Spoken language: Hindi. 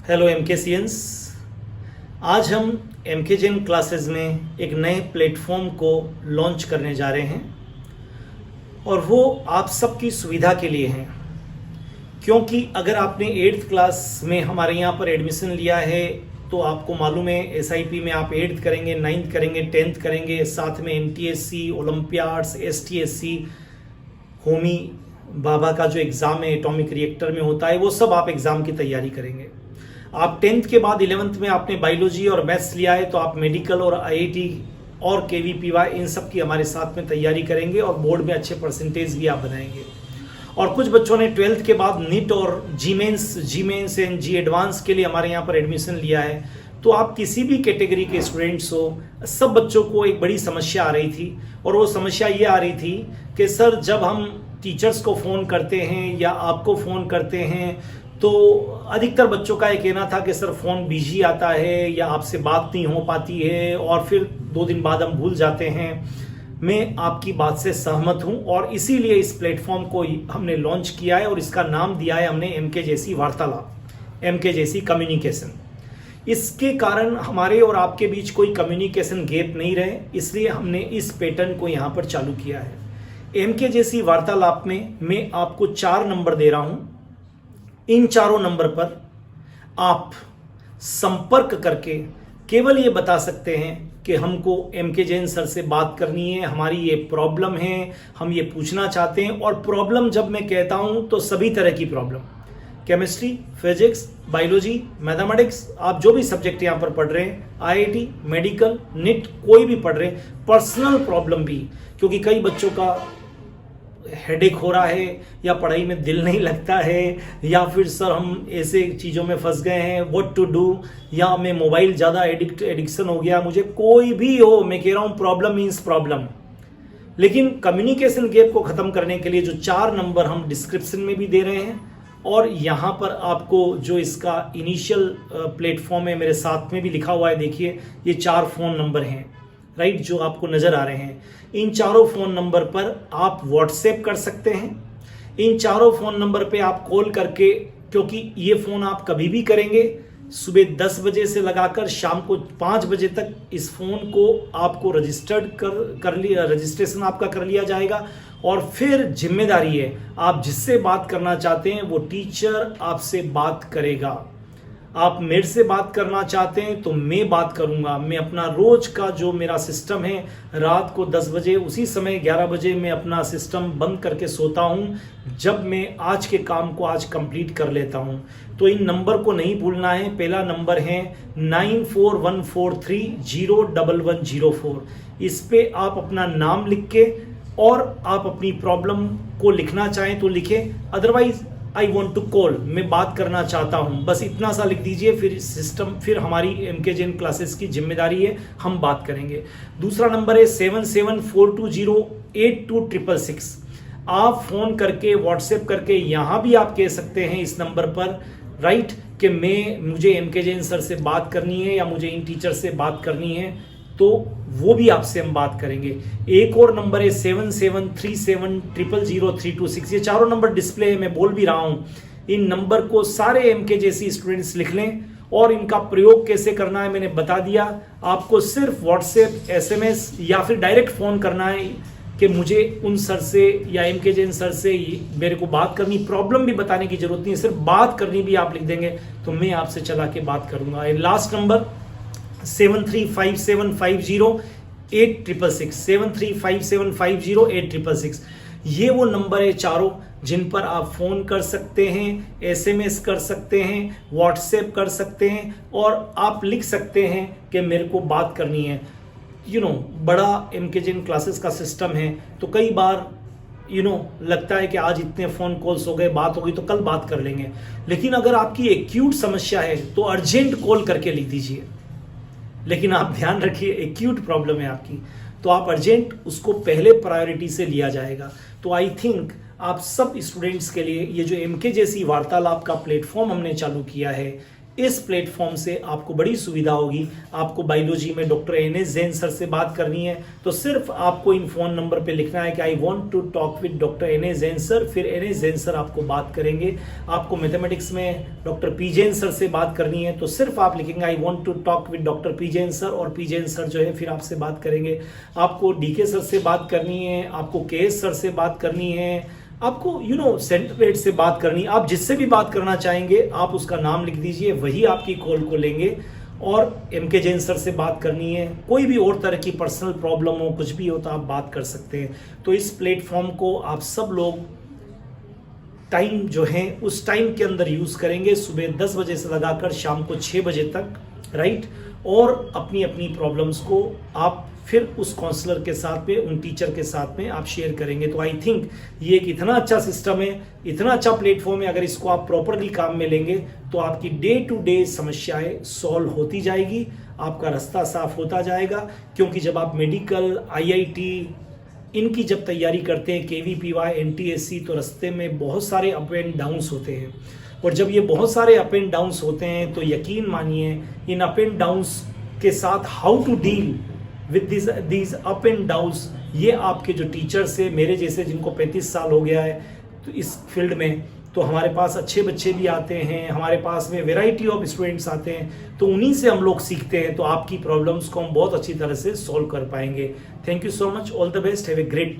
हेलो एमकेसियंस। आज हम एमकेजेन क्लासेस में एक नए प्लेटफॉर्म को लॉन्च करने जा रहे हैं और वो आप सबकी सुविधा के लिए हैं, क्योंकि अगर आपने 8th क्लास में हमारे यहाँ पर एडमिशन लिया है तो आपको मालूम है एसआईपी में आप 8th करेंगे, 9th करेंगे, 10th करेंगे, साथ में एमटीएससी, ओलंपियाड्स, एसटीएससी, होमी बाबा का जो एग्ज़ाम है एटॉमिक रिएक्टर में होता है, वो सब आप एग्ज़ाम की तैयारी करेंगे। आप 10th के बाद 11th में आपने बायोलॉजी और मैथ्स लिया है तो आप मेडिकल और आईआईटी और केवीपीवाई इन सब की हमारे साथ में तैयारी करेंगे और बोर्ड में अच्छे परसेंटेज भी आप बनाएंगे। और कुछ बच्चों ने 12th के बाद नीट और जी मेंस एंड जी एडवांस के लिए हमारे यहाँ पर एडमिशन लिया है। तो आप किसी भी कैटेगरी के स्टूडेंट्स हो, सब बच्चों को एक बड़ी समस्या आ रही थी और वो समस्या ये आ रही थी कि सर जब हम टीचर्स को फ़ोन करते हैं या आपको फ़ोन करते हैं तो अधिकतर बच्चों का ये कहना था कि सर फ़ोन बिजी आता है या आपसे बात नहीं हो पाती है और फिर 2 दिन बाद हम भूल जाते हैं। मैं आपकी बात से सहमत हूं और इसीलिए इस प्लेटफॉर्म को हमने लॉन्च किया है और इसका नाम दिया है हमने एमके जैसी वार्तालाप, एमके जैसी कम्युनिकेशन। इसके कारण हमारे और आपके बीच कोई कम्युनिकेशन गैप नहीं रहे, इसलिए हमने इस पैटर्न को यहाँ पर चालू किया है। एमके जैसी वार्तालाप में मैं आपको 4 नंबर दे रहा हूं। इन चारों नंबर पर आप संपर्क करके केवल ये बता सकते हैं कि हमको एमके जैन सर से बात करनी है, हमारी ये प्रॉब्लम है, हम ये पूछना चाहते हैं। और प्रॉब्लम जब मैं कहता हूं तो सभी तरह की problem, chemistry, physics, biology, mathematics, आप जो भी सब्जेक्ट यहाँ पर पढ़ रहे हैं, आईआईटी, मेडिकल, नीट, कोई भी पढ़ रहे हैं, पर्सनल प्रॉब्लम भी, क्योंकि कई बच्चों का हेडेक हो रहा है या पढ़ाई में दिल नहीं लगता है या फिर सर हम ऐसे चीज़ों में फंस गए हैं, व्हाट टू डू, या मैं मोबाइल ज़्यादा एडिक्शन हो गया, मुझे कोई भी हो, मैं कह रहा हूँ प्रॉब्लम मीन्स प्रॉब्लम। लेकिन कम्युनिकेशन गैप को ख़त्म करने के लिए जो 4 नंबर हम डिस्क्रिप्शन में भी दे रहे हैं और यहाँ पर आपको जो इसका इनिशियल प्लेटफॉर्म है मेरे साथ में भी लिखा हुआ है, देखिए ये 4 फ़ोन नंबर हैं, राइट, जो आपको नज़र आ रहे हैं। इन चारों फ़ोन नंबर पर आप व्हाट्सएप कर सकते हैं। इन चारों फ़ोन नंबर पे आप कॉल करके, क्योंकि ये फ़ोन आप कभी भी करेंगे, सुबह 10 बजे से लगाकर शाम को 5 बजे तक इस फ़ोन को आपको रजिस्ट्रेशन आपका कर लिया जाएगा। और फिर जिम्मेदारी है, आप जिससे बात करना चाहते हैं वो टीचर आपसे बात करेगा। आप मेरे से बात करना चाहते हैं तो मैं बात करूंगा। मैं अपना रोज का जो मेरा सिस्टम है, रात को 10 बजे उसी समय 11 बजे मैं अपना सिस्टम बंद करके सोता हूं जब मैं आज के काम को आज कंप्लीट कर लेता हूं। तो इन नंबर को नहीं भूलना है। पहला नंबर है 9414301104। इस पे आप अपना नाम लिख के और आप अपनी प्रॉब्लम को लिखना चाहें तो लिखें, otherwise I want to call, मैं बात करना चाहता हूं, बस इतना सा लिख दीजिए। फिर हमारी एमके जैन क्लासेस की जिम्मेदारी है, हम बात करेंगे। दूसरा नंबर है 7742082666। आप फोन करके व्हाट्सएप करके यहां भी आप कह सकते हैं इस नंबर पर, राइट, कि मुझे एमके जैन सर से बात करनी है या मुझे इन टीचर से बात करनी है, तो वो भी आपसे हम बात करेंगे। एक और नंबर है 7737000326। ये चारों नंबर डिस्प्ले है, मैं बोल भी रहा हूं। इन नंबर को सारे एमके जैसी स्टूडेंट्स लिख लें और इनका प्रयोग कैसे करना है मैंने बता दिया। आपको सिर्फ व्हाट्सएप, एसएमएस या फिर डायरेक्ट फोन करना है कि मुझे उन सर से या एमके जैन सर से मेरे को बात करनी, प्रॉब्लम भी बताने की जरूरत नहीं है, सिर्फ बात करनी भी आप लिख देंगे तो मैं आपसे चला के बात करूंगा। Last number 7357508666, 7357508666। ये वो नंबर है चारों जिन पर आप फोन कर सकते हैं, एसएमएस कर सकते हैं, व्हाट्सएप कर सकते हैं और आप लिख सकते हैं कि मेरे को बात करनी है। बड़ा एमके जैन क्लासेस का सिस्टम है तो कई बार लगता है कि आज इतने फ़ोन कॉल्स हो गए, बात हो गई तो कल बात कर लेंगे। लेकिन अगर आपकी एक्यूट समस्या है तो अर्जेंट कॉल करके लिख दीजिए। लेकिन आप ध्यान रखिए, एक्यूट प्रॉब्लम है आपकी तो आप अर्जेंट, उसको पहले प्रायोरिटी से लिया जाएगा। तो आई थिंक आप सब स्टूडेंट्स के लिए ये जो एमके जैसी वार्तालाप का प्लेटफॉर्म हमने चालू किया है, इस प्लेटफॉर्म से आपको बड़ी सुविधा होगी। आपको बायोलॉजी में डॉक्टर एन.एस. जैन सर से बात करनी है तो सिर्फ आपको इन फोन नंबर पे लिखना है कि I want to talk with doctor NS. Jain sir, फिर एन.एस. जैन सर आपको बात करेंगे। आपको मैथमेटिक्स में डॉक्टर पी जैन सर से बात करनी है तो सिर्फ आप लिखेंगे I want to talk with doctor P Jain sir, और पी जैन सर जो है फिर आपसे बात करेंगे। आपको डी.के. सर से बात करनी है, आपको के.एस. सर से बात करनी है, आपको सेंटर हेड से बात करनी, आप जिससे भी बात करना चाहेंगे आप उसका नाम लिख दीजिए, वही आपकी कॉल को लेंगे। और एम.के. जैन सर से बात करनी है, कोई भी और तरह की पर्सनल प्रॉब्लम हो, कुछ भी हो तो आप बात कर सकते हैं। तो इस प्लेटफॉर्म को आप सब लोग टाइम जो है उस टाइम के अंदर यूज़ करेंगे, सुबह 10 बजे से लगाकर शाम को 6 बजे तक, राइट। और अपनी अपनी प्रॉब्लम्स को आप फिर उस काउंसलर के साथ में, उन टीचर के साथ में आप शेयर करेंगे। तो आई थिंक ये एक इतना अच्छा सिस्टम है, इतना अच्छा प्लेटफॉर्म है, अगर इसको आप प्रॉपरली काम में लेंगे तो आपकी डे टू डे समस्याएं सॉल्व होती जाएगी, आपका रास्ता साफ होता जाएगा। क्योंकि जब आप मेडिकल, IIT इनकी जब तैयारी करते हैं, KVPY, NTSC, तो रास्ते में बहुत सारे अप एंड डाउन्स होते हैं। और जब ये बहुत सारे अप एंड डाउन्स होते हैं तो यकीन मानिए इन अप एंड डाउन्स के साथ how to deal with these up and downs, ये आपके जो टीचर्स है मेरे जैसे जिनको 35 साल हो गया है तो इस फील्ड में, तो हमारे पास अच्छे बच्चे भी आते हैं, हमारे पास में वेराइटी ऑफ स्टूडेंट्स आते हैं, तो उन्हीं से हम लोग सीखते हैं। तो आपकी प्रॉब्लम्स को हम बहुत अच्छी तरह से सॉल्व कर पाएंगे। Thank you so much, all the best, have a great time.